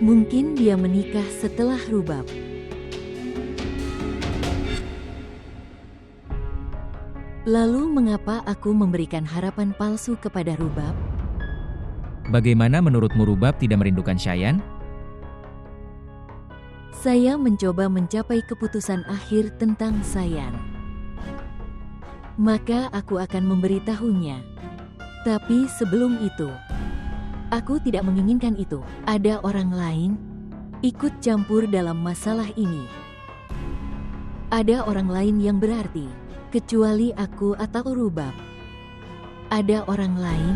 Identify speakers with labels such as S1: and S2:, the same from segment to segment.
S1: Mungkin dia menikah setelah Rubab. Lalu mengapa aku memberikan harapan palsu kepada Rubab?
S2: Bagaimana menurutmu Rubab tidak merindukan Shayan?
S1: Saya mencoba mencapai keputusan akhir tentang Shayan. Maka aku akan memberitahunya. Tapi sebelum itu, aku tidak menginginkan itu. Ada orang lain ikut campur dalam masalah ini. Ada orang lain yang berarti, kecuali aku atau Rubab. Ada orang lain.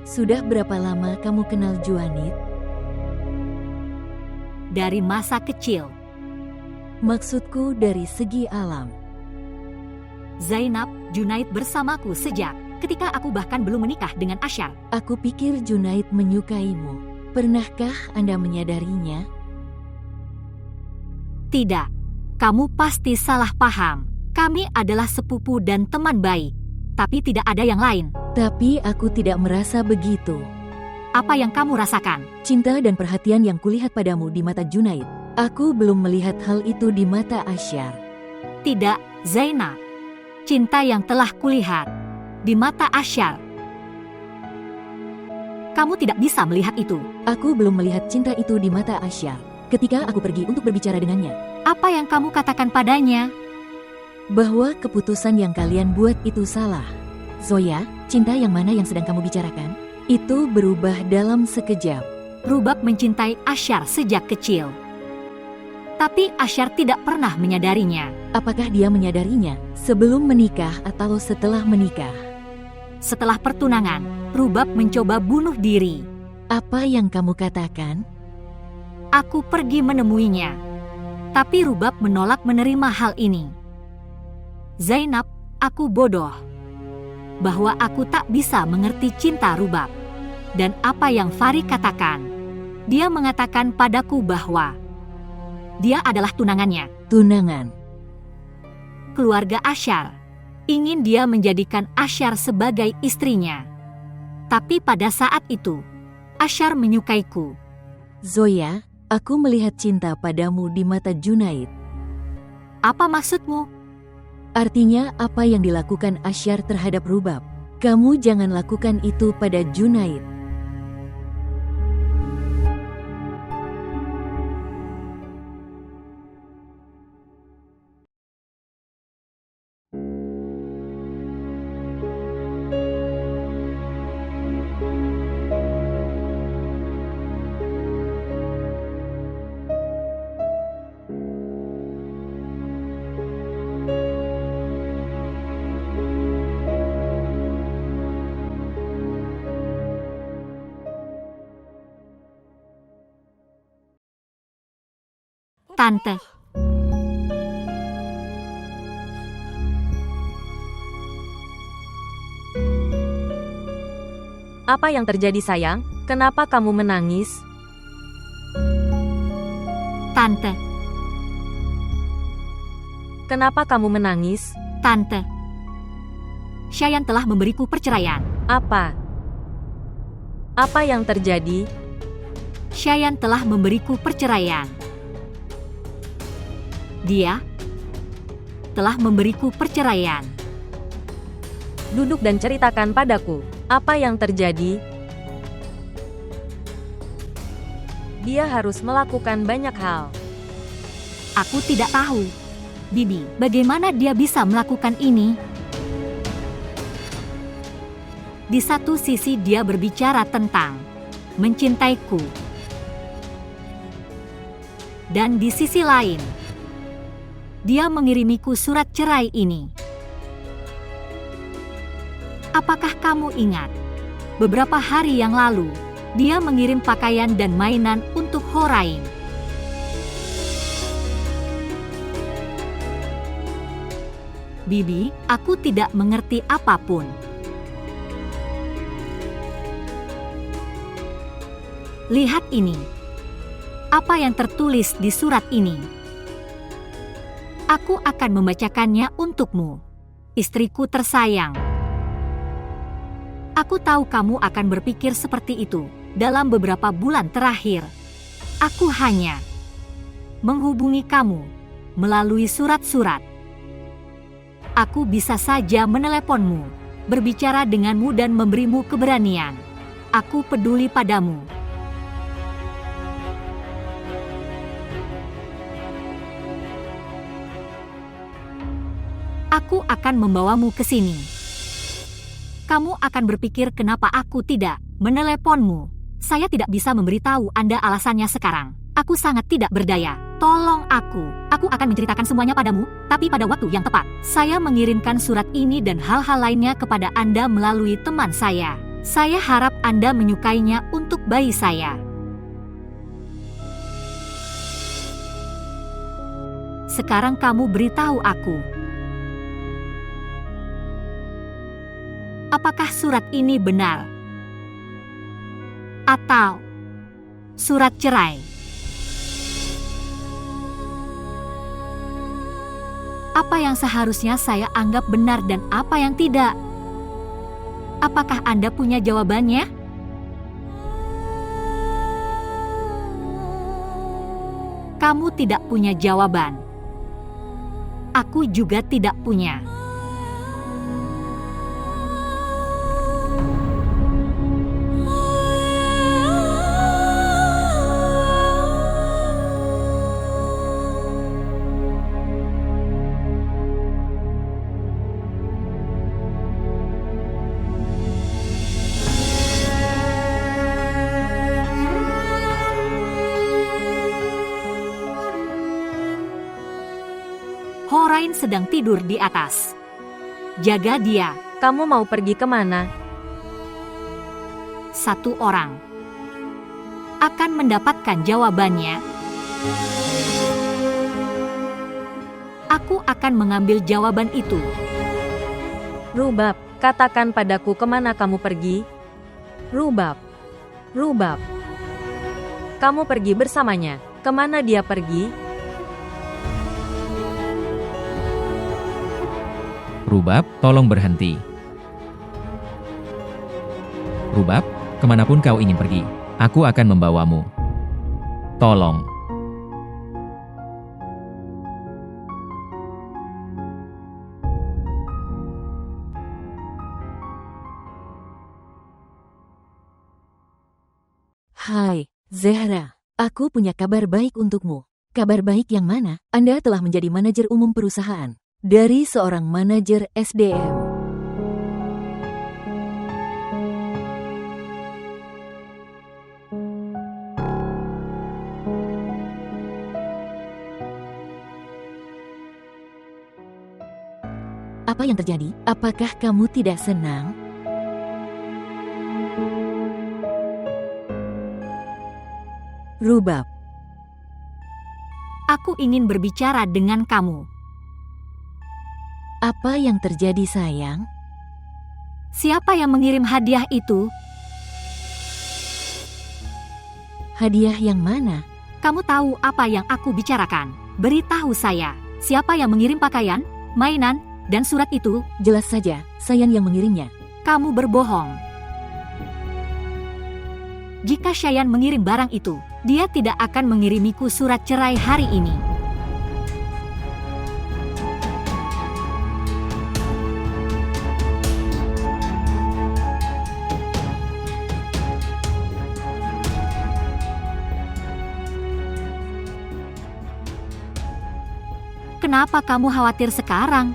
S1: Sudah berapa lama kamu kenal Juanit?
S3: Dari masa kecil.
S1: Maksudku dari segi alam.
S3: Zainab, Junaid bersamaku sejak ketika aku bahkan belum menikah dengan Asyar.
S1: Aku pikir Junaid menyukaimu. Pernahkah Anda menyadarinya?
S3: Tidak, kamu pasti salah paham. Kami adalah sepupu dan teman baik, tapi tidak ada yang lain.
S1: Tapi aku tidak merasa begitu.
S3: Apa yang kamu rasakan?
S1: Cinta dan perhatian yang kulihat padamu di mata Junaid. Aku belum melihat hal itu di mata Asyar.
S3: Tidak, Zainab. Cinta yang telah kulihat di mata Asyar. Kamu tidak bisa melihat itu.
S1: Aku belum melihat cinta itu di mata Asyar ketika aku pergi untuk berbicara dengannya.
S3: Apa yang kamu katakan padanya?
S1: Bahwa keputusan yang kalian buat itu salah. Zoya, cinta yang mana yang sedang kamu bicarakan? Itu berubah dalam sekejap.
S3: Rubab mencintai Asyar sejak kecil. Tapi Asyar tidak pernah menyadarinya.
S1: Apakah dia menyadarinya sebelum menikah atau setelah menikah?
S3: Setelah pertunangan, Rubab mencoba bunuh diri.
S1: Apa yang kamu katakan?
S3: Aku pergi menemuinya. Tapi Rubab menolak menerima hal ini. Zainab, aku bodoh. Bahwa aku tak bisa mengerti cinta Rubab. Dan apa yang Farid katakan, dia mengatakan padaku bahwa dia adalah tunangannya.
S1: Tunangan.
S3: Keluarga Asyar ingin dia menjadikan Asyar sebagai istrinya. Tapi pada saat itu, Asyar menyukaiku.
S1: Zoya, aku melihat cinta padamu di mata Junaid.
S3: Apa maksudmu?
S1: Artinya apa yang dilakukan Asyar terhadap Rubab. Kamu jangan lakukan itu pada Junaid.
S3: Tante.
S4: Apa yang terjadi sayang? Kenapa kamu menangis?
S3: Tante.
S4: Kenapa kamu menangis?
S3: Tante. Shayan telah memberiku perceraian.
S4: Apa? Apa yang terjadi?
S3: Shayan telah memberiku perceraian. Dia telah memberiku perceraian.
S4: Duduk dan ceritakan padaku. Apa yang terjadi? Dia harus melakukan banyak hal.
S3: Aku tidak tahu. Bibi, bagaimana dia bisa melakukan ini? Di satu sisi dia berbicara tentang mencintaiku. Dan di sisi lain, dia mengirimiku surat cerai ini. Apakah kamu ingat? Beberapa hari yang lalu, dia mengirim pakaian dan mainan untuk Horain. Bibi, aku tidak mengerti apapun. Lihat ini. Apa yang tertulis di surat ini? Aku akan membacakannya untukmu, istriku tersayang. Aku tahu kamu akan berpikir seperti itu dalam beberapa bulan terakhir. Aku hanya menghubungi kamu melalui surat-surat. Aku bisa saja meneleponmu, berbicara denganmu dan memberimu keberanian. Aku peduli padamu. Aku akan membawamu ke sini. Kamu akan berpikir kenapa aku tidak meneleponmu. Saya tidak bisa memberitahu Anda alasannya sekarang. Aku sangat tidak berdaya. Tolong aku. Aku akan menceritakan semuanya padamu, tapi pada waktu yang tepat. Saya mengirimkan surat ini dan hal-hal lainnya kepada Anda melalui teman saya. Saya harap Anda menyukainya untuk bayi saya. Sekarang kamu beritahu aku. Apakah surat ini benar? Atau surat cerai? Apa yang seharusnya saya anggap benar dan apa yang tidak? Apakah Anda punya jawabannya? Kamu tidak punya jawaban. Aku juga tidak punya. Horain sedang tidur di atas. Jaga dia.
S4: Kamu mau pergi kemana?
S3: Satu orang akan mendapatkan jawabannya. Aku akan mengambil jawaban itu.
S4: Rubab, katakan padaku kemana kamu pergi? Rubab. Rubab. Kamu pergi bersamanya. Kemana dia pergi?
S2: Rubab, tolong berhenti. Rubab, kemanapun kau ingin pergi, aku akan membawamu. Tolong.
S1: Hai, Zehra. Aku punya kabar baik untukmu. Kabar baik yang mana? Anda telah menjadi manajer umum perusahaan. Dari seorang manajer SDM. Apa yang terjadi? Apakah kamu tidak senang? Rubab.
S3: Aku ingin berbicara dengan kamu.
S1: Apa yang terjadi, sayang?
S3: Siapa yang mengirim hadiah itu?
S1: Hadiah yang mana?
S3: Kamu tahu apa yang aku bicarakan? Beritahu saya, siapa yang mengirim pakaian, mainan, dan surat itu?
S1: Jelas saja, Sayan yang mengirimnya.
S3: Kamu berbohong. Jika Shayan mengirim barang itu, dia tidak akan mengirimiku surat cerai hari ini. Kenapa kamu khawatir sekarang?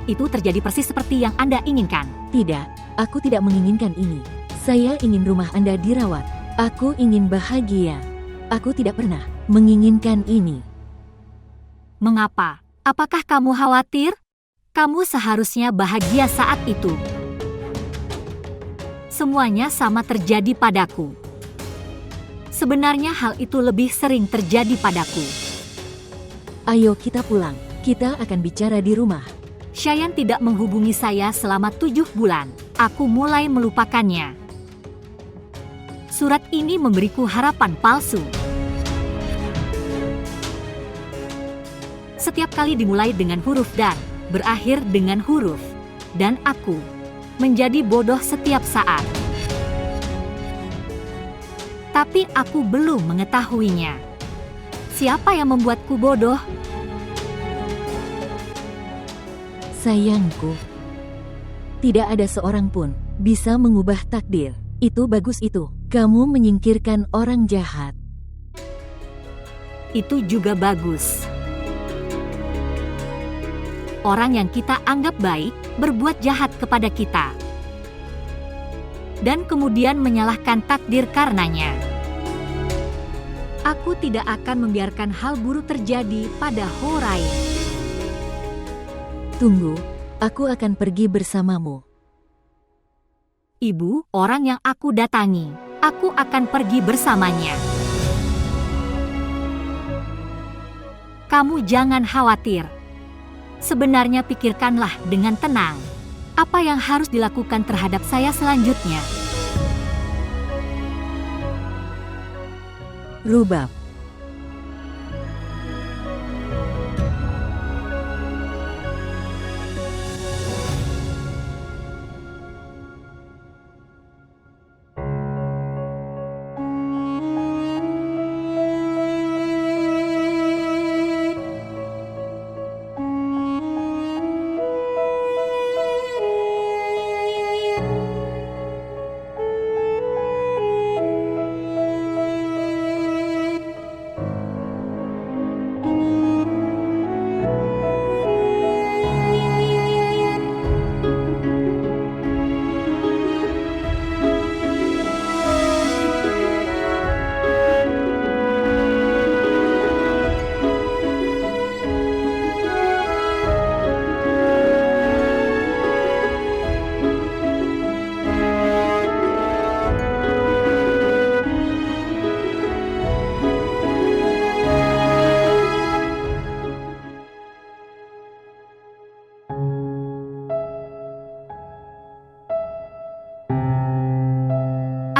S3: itu terjadi persis seperti yang Anda inginkan.
S1: Tidak, aku tidak menginginkan ini. Saya ingin rumah Anda dirawat. Aku ingin bahagia. Aku tidak pernah menginginkan ini.
S3: Mengapa? Apakah kamu khawatir? Kamu seharusnya bahagia saat itu. Semuanya sama terjadi padaku. Sebenarnya hal itu lebih sering terjadi padaku.
S1: Ayo kita pulang. Kita akan bicara di rumah.
S3: Cheyenne tidak menghubungi saya selama 7 bulan. Aku mulai melupakannya. Surat ini memberiku harapan palsu. Setiap kali dimulai dengan huruf dan berakhir dengan huruf. Dan aku menjadi bodoh setiap saat. Tapi aku belum mengetahuinya. Siapa yang membuatku bodoh?
S1: Sayangku, tidak ada seorang pun bisa mengubah takdir. Itu bagus itu. Kamu menyingkirkan orang jahat.
S3: Itu juga bagus. Orang yang kita anggap baik berbuat jahat kepada kita. Dan kemudian menyalahkan takdir karenanya. Aku tidak akan membiarkan hal buruk terjadi pada Horai.
S1: Tunggu, aku akan pergi bersamamu.
S3: Ibu, orang yang aku datangi, aku akan pergi bersamanya. Kamu jangan khawatir. Sebenarnya pikirkanlah dengan tenang. Apa yang harus dilakukan terhadap saya selanjutnya?
S1: Rubab.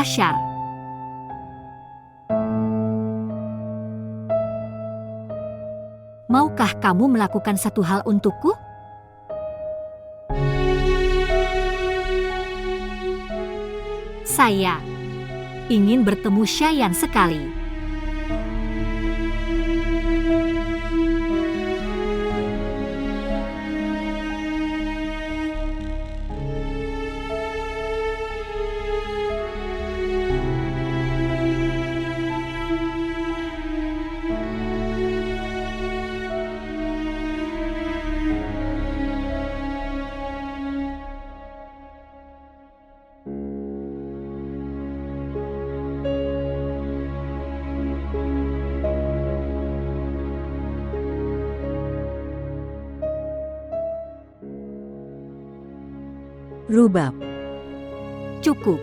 S3: Asyar. Maukah kamu melakukan satu hal untukku? Saya ingin bertemu Cheyenne sekali.
S1: Rubab.
S3: Cukup.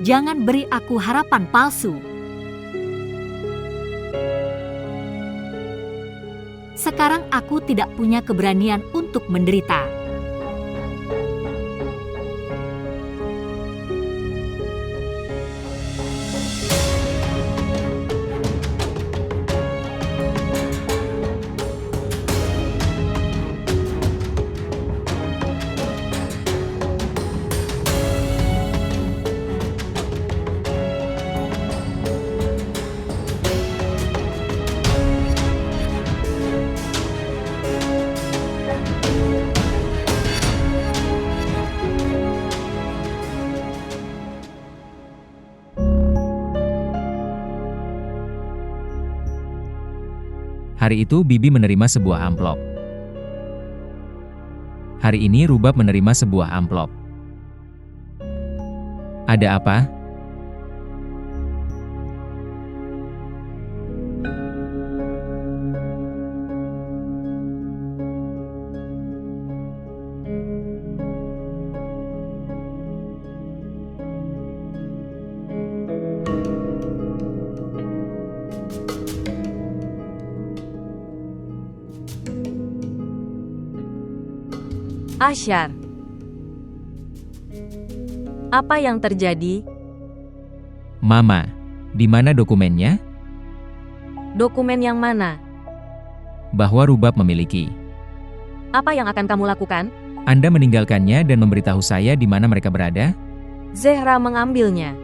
S3: Jangan beri aku harapan palsu. Sekarang aku tidak punya keberanian untuk menderita.
S2: Hari itu Bibi menerima sebuah amplop. Hari ini Rubab menerima sebuah amplop. Ada apa?
S4: Asyar. Apa yang terjadi?
S2: Mama, di mana dokumennya?
S4: Dokumen yang mana?
S2: Bahwa Rubab memiliki.
S4: Apa yang akan kamu lakukan?
S2: Anda meninggalkannya dan memberitahu saya di mana mereka berada?
S4: Zehra mengambilnya.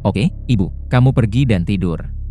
S2: Oke, Ibu, kamu pergi dan tidur.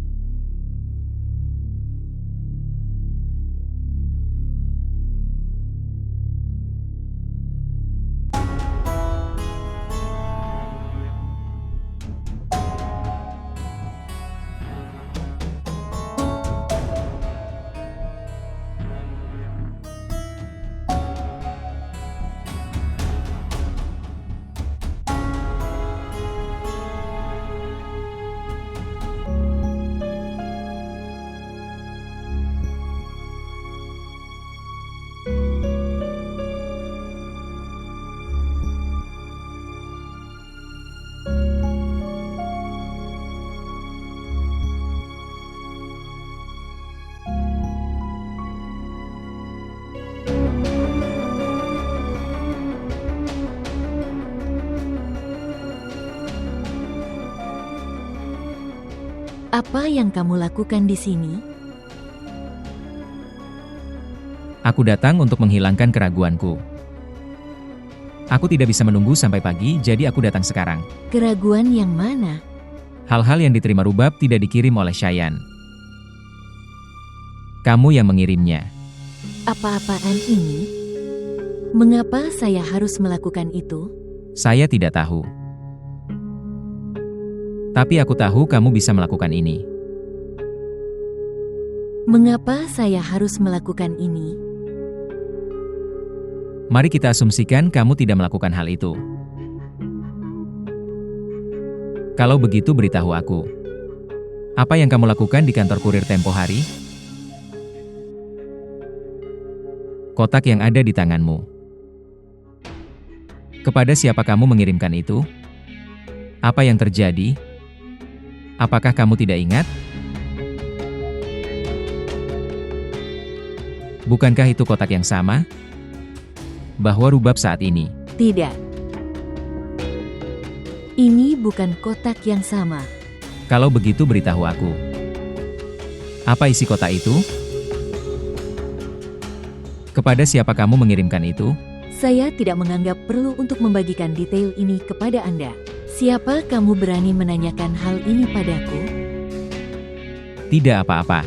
S1: Apa yang kamu lakukan di sini?
S2: Aku datang untuk menghilangkan keraguanku. Aku tidak bisa menunggu sampai pagi, jadi aku datang sekarang.
S1: Keraguan yang mana?
S2: Hal-hal yang diterima Rubab tidak dikirim oleh Shayan. Kamu yang mengirimnya.
S1: Apa-apaan ini? Mengapa saya harus melakukan itu?
S2: Saya tidak tahu. Tapi aku tahu kamu bisa melakukan ini.
S1: Mengapa saya harus melakukan ini?
S2: Mari kita asumsikan kamu tidak melakukan hal itu. Kalau begitu beritahu aku. Apa yang kamu lakukan di kantor kurir tempo hari? Kotak yang ada di tanganmu. Kepada siapa kamu mengirimkan itu? Apa yang terjadi? Apakah kamu tidak ingat? Bukankah itu kotak yang sama? Bahwa Rubab saat ini.
S1: Tidak. Ini bukan kotak yang sama.
S2: Kalau begitu beritahu aku. Apa isi kotak itu? Kepada siapa kamu mengirimkan itu?
S1: Saya tidak menganggap perlu untuk membagikan detail ini kepada Anda. Siapa kamu berani menanyakan hal ini padaku?
S2: Tidak apa-apa.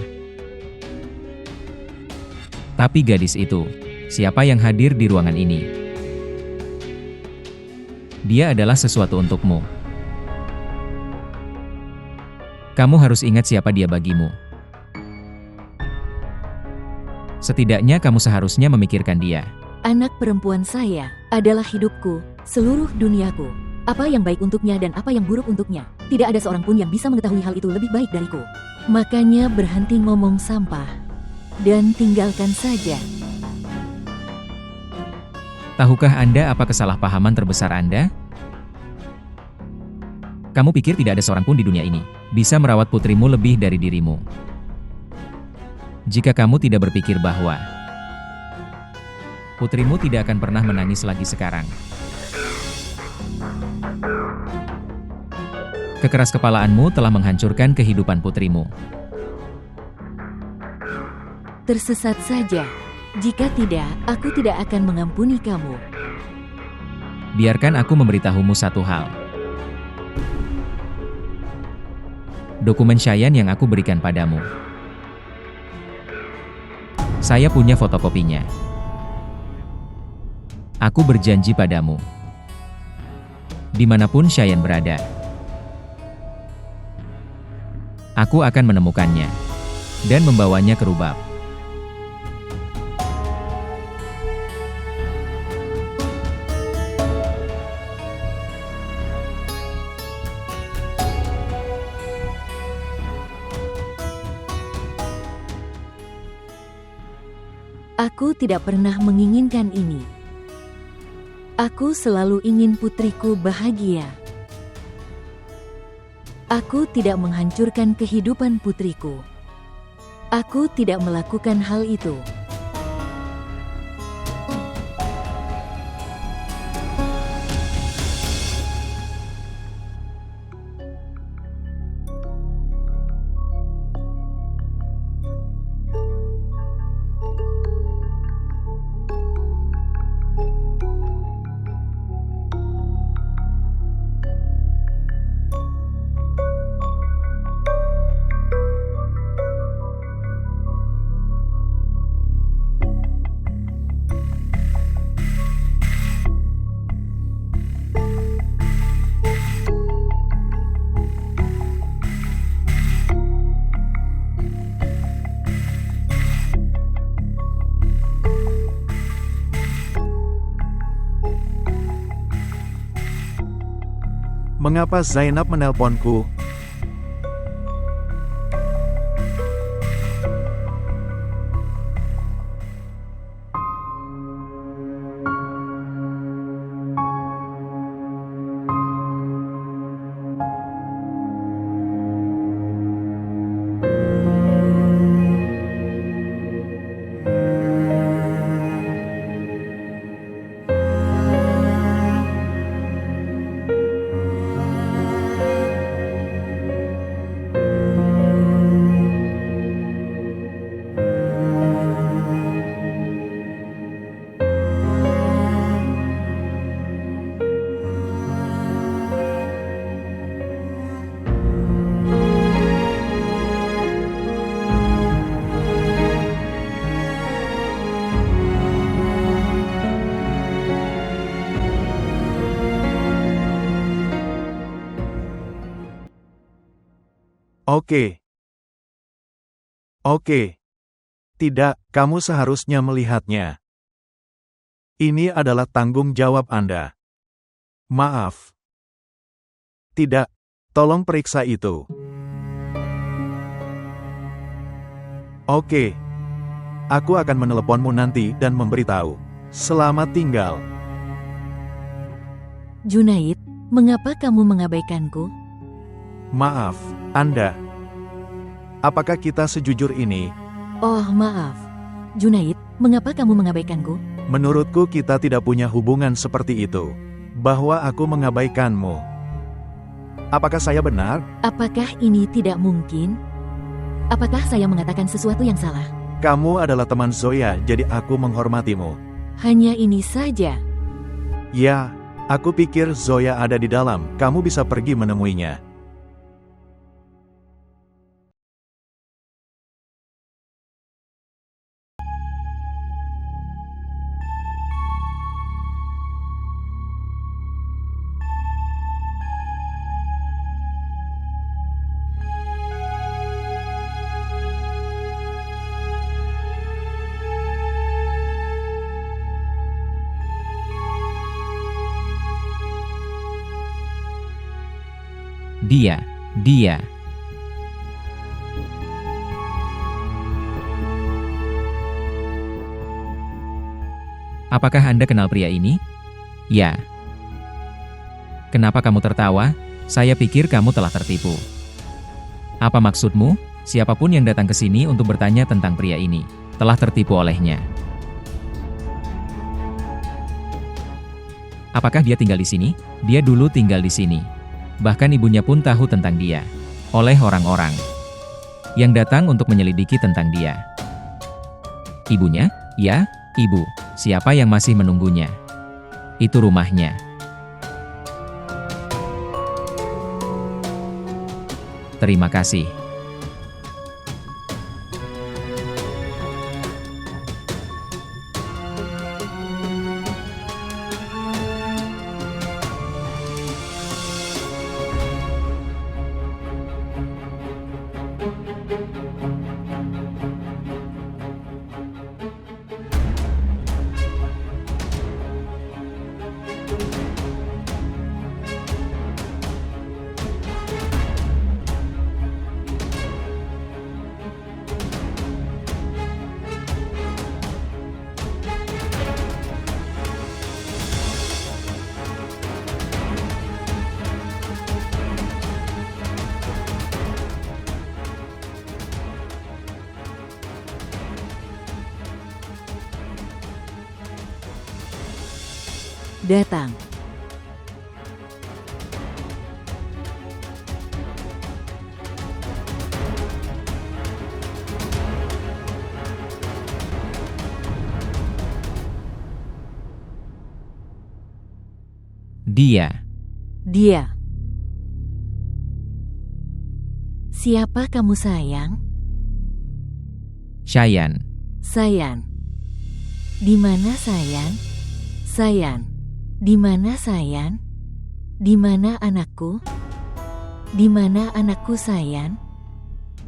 S2: Tapi gadis itu, siapa yang hadir di ruangan ini? Dia adalah sesuatu untukmu. Kamu harus ingat siapa dia bagimu. Setidaknya kamu seharusnya memikirkan dia.
S1: Anak perempuan saya adalah hidupku, seluruh duniaku. Apa yang baik untuknya dan apa yang buruk untuknya. Tidak ada seorang pun yang bisa mengetahui hal itu lebih baik dariku. Makanya berhenti ngomong sampah. Dan tinggalkan saja.
S2: Tahukah Anda apa kesalahpahaman terbesar Anda? Kamu pikir tidak ada seorang pun di dunia ini bisa merawat putrimu lebih dari dirimu. Jika kamu tidak berpikir bahwa putrimu tidak akan pernah menangis lagi sekarang. Kekeras-kepalaanmu telah menghancurkan kehidupan putrimu.
S1: Tersesat saja. Jika tidak, aku tidak akan mengampuni kamu.
S2: Biarkan aku memberitahumu satu hal. Dokumen Shayan yang aku berikan padamu. Saya punya fotokopinya. Aku berjanji padamu. Dimanapun Shayan berada, Aku akan menemukannya dan membawanya ke Rubab.
S1: Aku tidak pernah menginginkan ini. Aku selalu ingin putriku bahagia. Aku tidak menghancurkan kehidupan putriku. Aku tidak melakukan hal itu.
S5: Mengapa Zainab menelponku? Oke. Tidak, kamu seharusnya melihatnya. Ini adalah tanggung jawab Anda. Maaf. Tidak, tolong periksa itu. Oke. Aku akan meneleponmu nanti dan memberitahu. Selamat tinggal.
S1: Junaid, mengapa kamu mengabaikanku?
S5: Maaf, Anda. Apakah kita sejujur ini?
S1: Oh, maaf. Junaid, mengapa kamu mengabaikanku?
S5: Menurutku kita tidak punya hubungan seperti itu. Bahwa aku mengabaikanmu. Apakah saya benar?
S1: Apakah ini tidak mungkin? Apakah saya mengatakan sesuatu yang salah?
S5: Kamu adalah teman Zoya, jadi aku menghormatimu.
S1: Hanya ini saja.
S5: Ya, aku pikir Zoya ada di dalam. Kamu bisa pergi menemuinya.
S2: Dia. Apakah Anda kenal pria ini? Ya. Kenapa kamu tertawa? Saya pikir kamu telah tertipu. Apa maksudmu? Siapapun yang datang ke sini untuk bertanya tentang pria ini, telah tertipu olehnya. Apakah dia tinggal di sini? Dia dulu tinggal di sini. Bahkan ibunya pun tahu tentang dia, oleh orang-orang yang datang untuk menyelidiki tentang dia. Ibunya? Ya, ibu. Siapa yang masih menunggunya? Itu rumahnya. Terima kasih.
S1: datang.
S2: Dia.
S1: Dia. Siapa kamu sayang?
S2: Shayan.
S1: Sayan. Di mana Sayan? Sayan. Di mana Sayan? Di mana anakku? Di mana anakku Sayan?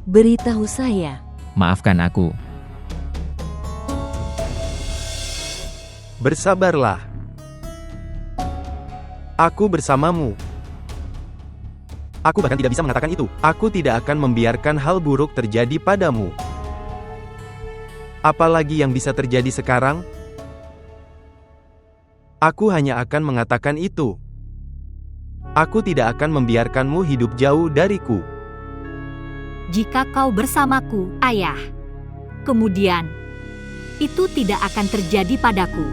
S1: Beritahu saya.
S2: Maafkan aku.
S5: Bersabarlah. Aku bersamamu. Aku bahkan tidak bisa mengatakan itu. Aku tidak akan membiarkan hal buruk terjadi padamu. Apalagi yang bisa terjadi sekarang? Aku hanya akan mengatakan itu. Aku tidak akan membiarkanmu hidup jauh dariku.
S3: Jika kau bersamaku, Ayah, kemudian itu tidak akan terjadi padaku.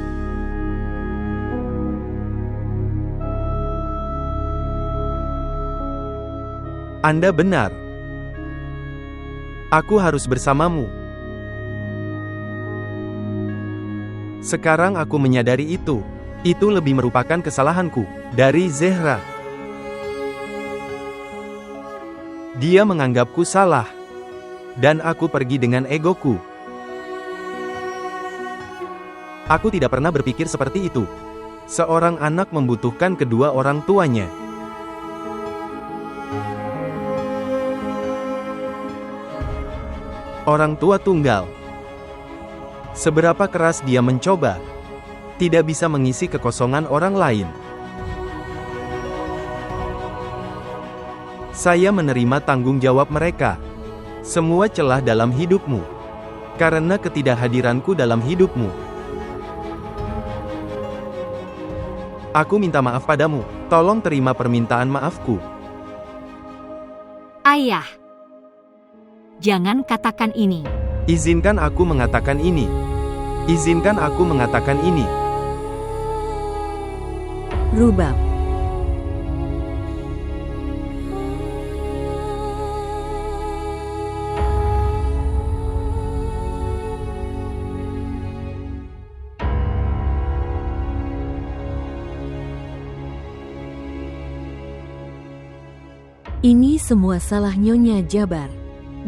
S5: Anda benar. Aku harus bersamamu. Sekarang aku menyadari itu. Itu lebih merupakan kesalahanku. Dari Zehra. Dia menganggapku salah. Dan aku pergi dengan egoku. Aku tidak pernah berpikir seperti itu. Seorang anak membutuhkan kedua orang tuanya. Orang tua tunggal. Seberapa keras dia mencoba, tidak bisa mengisi kekosongan orang lain. Saya menerima tanggung jawab mereka. Semua celah dalam hidupmu. Karena ketidakhadiranku dalam hidupmu. Aku minta maaf padamu. Tolong terima permintaan maafku.
S3: Ayah, jangan katakan ini.
S5: Izinkan aku mengatakan ini. Izinkan aku mengatakan ini.
S1: Rubab. Ini semua salah Nyonya Jabar.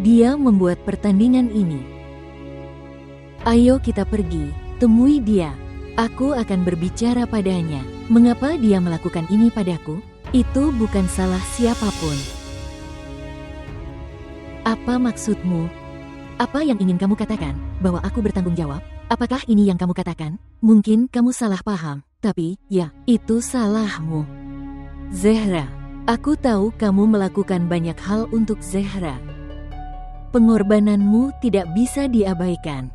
S1: Dia membuat pertandingan ini. Ayo kita pergi, temui dia. Aku akan berbicara padanya. Mengapa dia melakukan ini padaku? Itu bukan salah siapapun. Apa maksudmu? Apa yang ingin kamu katakan? Bahwa aku bertanggung jawab? Apakah ini yang kamu katakan? Mungkin kamu salah paham, tapi ya, itu salahmu. Zehra, aku tahu kamu melakukan banyak hal untuk Zehra. Pengorbananmu tidak bisa diabaikan.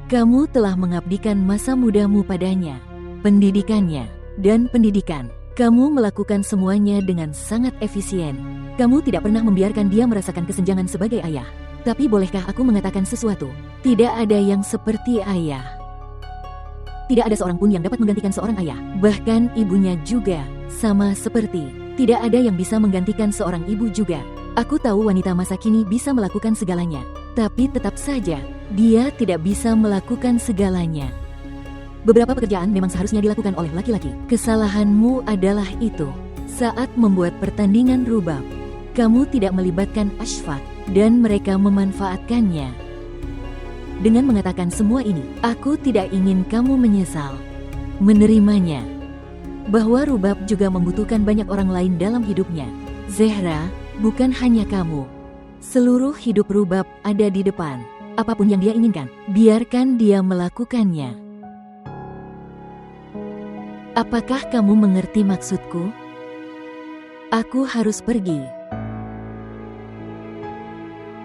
S1: Kamu telah mengabdikan masa mudamu padanya, pendidikannya, dan pendidikan. Kamu melakukan semuanya dengan sangat efisien. Kamu tidak pernah membiarkan dia merasakan kesenjangan sebagai ayah. Tapi bolehkah aku mengatakan sesuatu? Tidak ada yang seperti ayah. Tidak ada seorang pun yang dapat menggantikan seorang ayah. Bahkan ibunya juga, sama seperti tidak ada yang bisa menggantikan seorang ibu juga. Aku tahu wanita masa kini bisa melakukan segalanya. Tapi tetap saja, dia tidak bisa melakukan segalanya. Beberapa pekerjaan memang seharusnya dilakukan oleh laki-laki. Kesalahanmu adalah itu. Saat membuat pertandingan rubab, kamu tidak melibatkan Ashfaq, dan mereka memanfaatkannya. Dengan mengatakan semua ini, aku tidak ingin kamu menyesal. Menerimanya. Bahwa rubab juga membutuhkan banyak orang lain dalam hidupnya. Zehra, bukan hanya kamu. Seluruh hidup rubab ada di depan. Apapun yang dia inginkan, biarkan dia melakukannya. Apakah kamu mengerti maksudku? Aku harus pergi.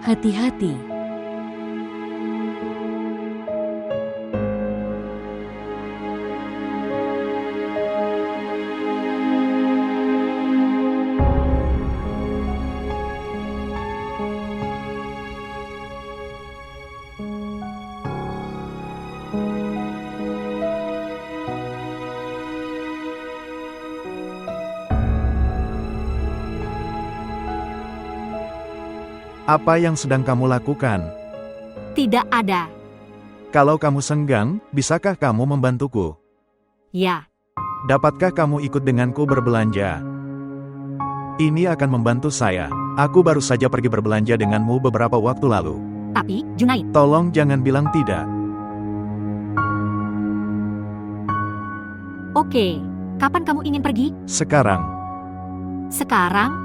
S1: Hati-hati.
S5: Apa yang sedang kamu lakukan?
S3: Tidak ada.
S5: Kalau kamu senggang, bisakah kamu membantuku?
S3: Ya,
S5: Dapatkah kamu ikut denganku berbelanja? Ini akan membantu saya. Aku baru saja pergi berbelanja denganmu beberapa waktu lalu.
S3: tapi Junaid,
S5: Tolong jangan bilang tidak.
S3: oke. Kapan kamu ingin pergi?
S5: Sekarang.
S3: Sekarang?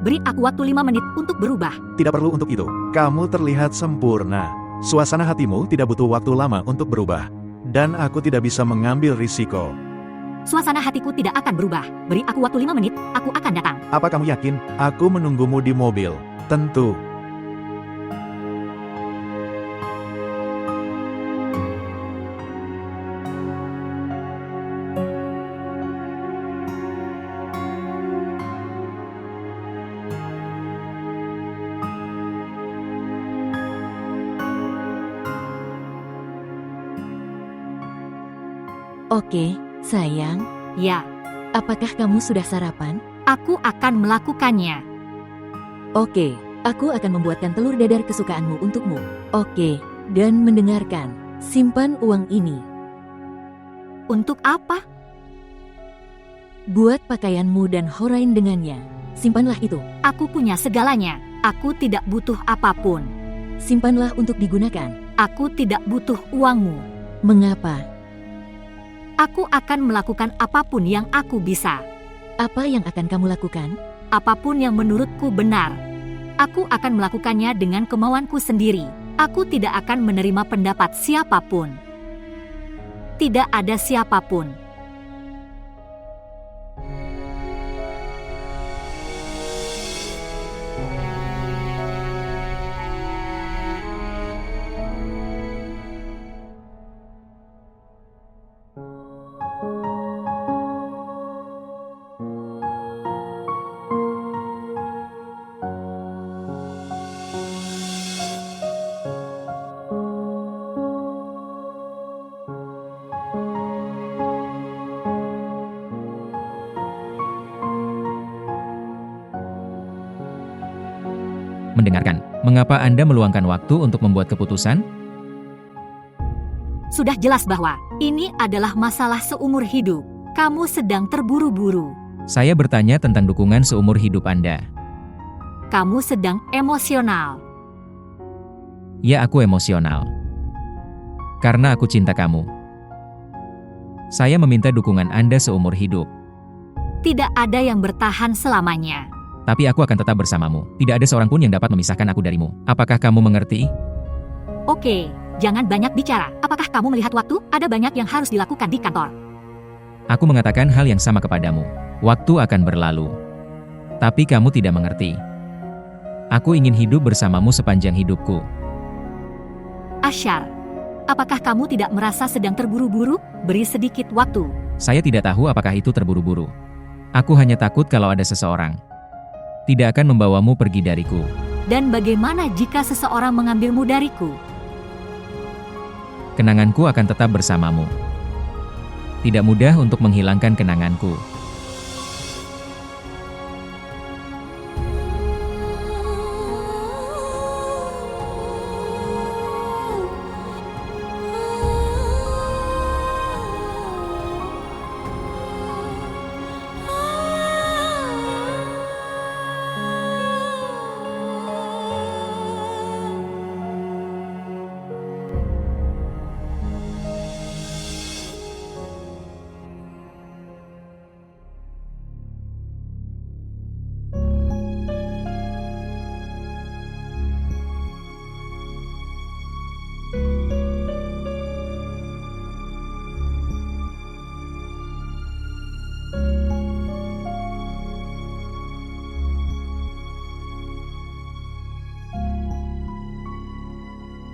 S3: Beri aku waktu 5 menit untuk berubah.
S5: Tidak perlu untuk itu. Kamu terlihat sempurna. Suasana hatimu tidak butuh waktu lama untuk berubah. Dan aku tidak bisa mengambil risiko.
S3: Suasana hatiku tidak akan berubah. Beri aku waktu 5 menit, aku akan datang.
S5: Apa kamu yakin? Aku menunggumu di mobil. Tentu.
S1: Oke, sayang.
S3: Ya,
S1: Apakah kamu sudah sarapan?
S3: aku akan melakukannya.
S1: Oke, aku akan membuatkan telur dadar kesukaanmu untukmu. Oke, dan mendengarkan. Simpan uang ini.
S3: Untuk apa?
S1: Buat pakaianmu dan Horain dengannya. Simpanlah itu.
S3: Aku punya segalanya. Aku tidak butuh apapun.
S1: Simpanlah untuk digunakan.
S3: Aku tidak butuh uangmu.
S1: Mengapa?
S3: Aku akan melakukan apapun yang aku bisa.
S1: Apa yang akan kamu lakukan?
S3: Apapun yang menurutku benar. Aku akan melakukannya dengan kemauanku sendiri. Aku tidak akan menerima pendapat siapapun. Tidak ada siapapun.
S2: Mendengarkan, mengapa Anda meluangkan waktu untuk membuat keputusan?
S3: Sudah jelas bahwa ini adalah masalah seumur hidup. Kamu sedang terburu-buru.
S2: Saya bertanya tentang dukungan seumur hidup Anda.
S3: Kamu sedang emosional.
S2: Ya, aku emosional. Karena aku cinta kamu. Saya meminta dukungan Anda seumur hidup.
S3: Tidak ada yang bertahan selamanya.
S2: Tapi aku akan tetap bersamamu. Tidak ada seorang pun yang dapat memisahkan aku darimu. Apakah kamu mengerti?
S3: Oke, jangan banyak bicara. Apakah kamu melihat waktu? Ada banyak yang harus dilakukan di kantor.
S2: Aku mengatakan hal yang sama kepadamu. Waktu akan berlalu. Tapi kamu tidak mengerti. Aku ingin hidup bersamamu sepanjang hidupku.
S3: Ashar, apakah kamu tidak merasa sedang terburu-buru? Beri sedikit waktu.
S2: Saya tidak tahu apakah itu terburu-buru. Aku hanya takut kalau ada seseorang tidak akan membawamu pergi dariku.
S3: Dan bagaimana jika seseorang mengambilmu dariku?
S2: Kenanganku akan tetap bersamamu. Tidak mudah untuk menghilangkan kenanganku.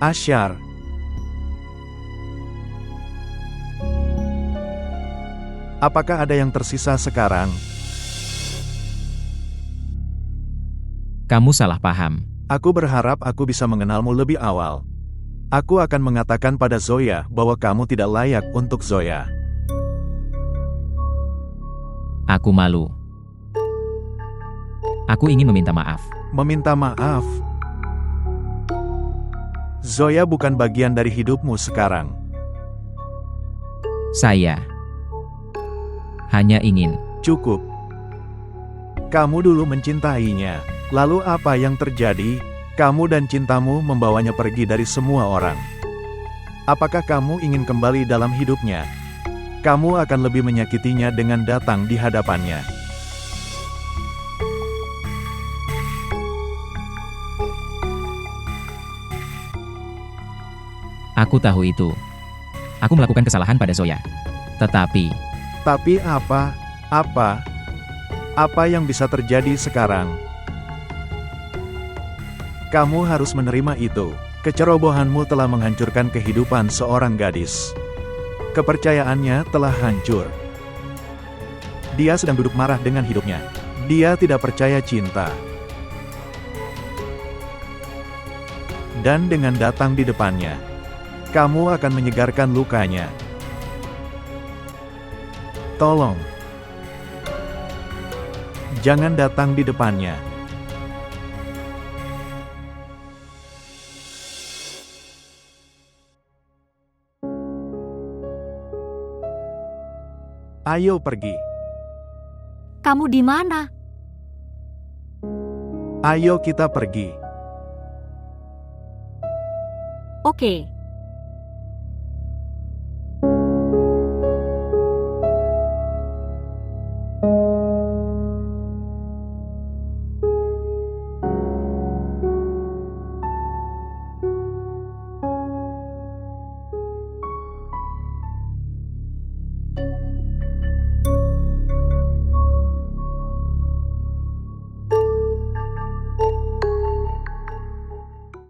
S5: Ashar. Apakah ada yang tersisa sekarang?
S2: Kamu salah paham.
S5: Aku berharap aku bisa mengenalmu lebih awal. Aku akan mengatakan pada Zoya bahwa kamu tidak layak untuk Zoya.
S2: Aku malu. Aku ingin meminta maaf.
S5: Meminta maaf. Zoya bukan bagian dari hidupmu sekarang.
S2: Saya hanya ingin.
S5: Cukup. Kamu dulu mencintainya. Lalu apa yang terjadi? Kamu dan cintamu membawanya pergi dari semua orang. Apakah kamu ingin kembali dalam hidupnya? Kamu akan lebih menyakitinya dengan datang di hadapannya.
S2: Aku tahu itu. Aku melakukan kesalahan pada Zoya. Tetapi,
S5: Tapi apa? Apa yang bisa terjadi sekarang? Kamu harus menerima itu. Kecerobohanmu telah menghancurkan kehidupan seorang gadis. Kepercayaannya telah hancur. Dia sedang duduk marah dengan hidupnya. Dia tidak percaya cinta. Dan dengan datang di depannya, kamu akan menyegarkan lukanya. Tolong. Jangan datang di depannya. Ayo pergi.
S3: Kamu di mana?
S5: Ayo kita pergi.
S3: Oke,